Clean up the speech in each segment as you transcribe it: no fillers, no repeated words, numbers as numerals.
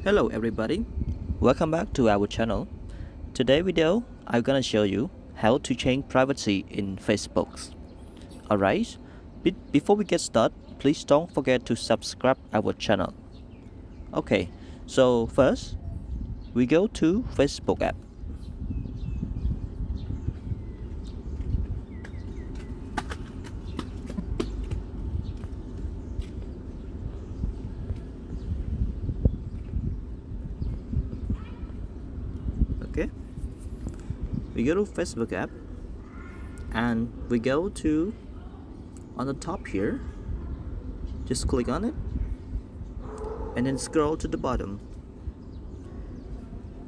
Hello everybody, welcome back to our channel. Today video I'm gonna show you how to change privacy in Facebook. Alright, before we get started, please don't forget to subscribe our channel. Okay, so first we go to Facebook app. Okay, we go to Facebook app and we go to on the top here, just click on it and then scroll to the bottom.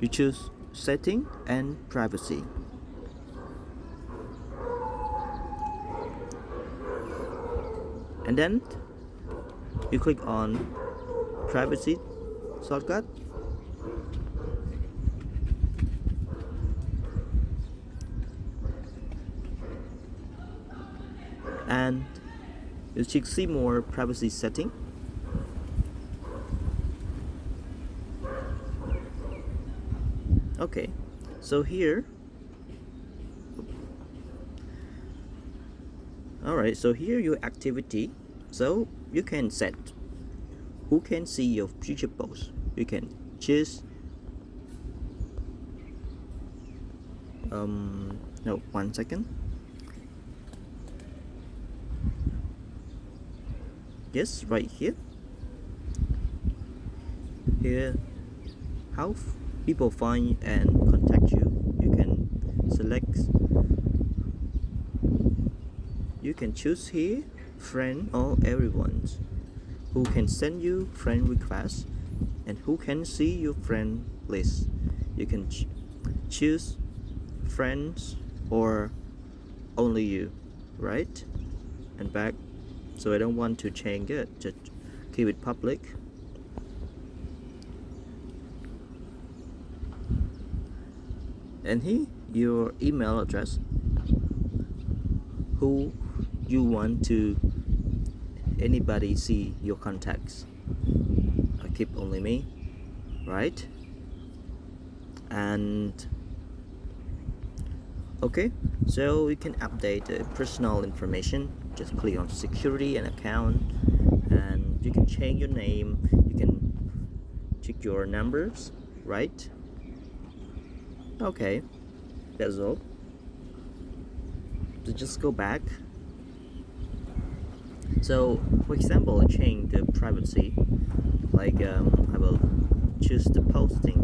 You choose setting and privacy. And then you click on privacy shortcut. And you should see more privacy setting. Okay, so here, alright, so here your activity, so you can set who can see your future posts. You can choose no, 1 second. Yes, right here, how people find and contact you. You can select, you can choose here friend or everyone, who can send you friend requests and who can see your friend list. You can choose friends or only you, right? And back. So I don't want to change it, just keep it public. And here your email address, who you want to anybody see your contacts. I keep only me, right? And okay, so you can update the personal information. Just click on security and account, and you can change your name. You can check your numbers, right? Okay, that's all. So just go back. So for example, I change the privacy, like I will choose the posting.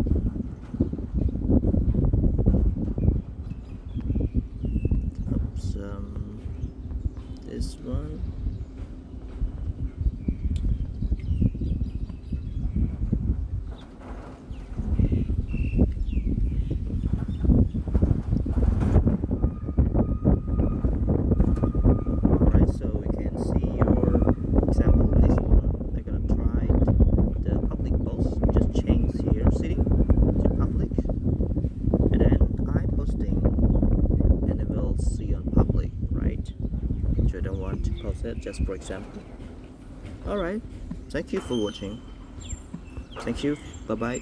Oops, this one. Alright, so we can see your example, this one. I'm gonna try the public post. Just change here city to public, and then I'm posting and it will see on public, right? So I don't want to post it, just for example. Alright, thank you for watching. Thank you, bye bye.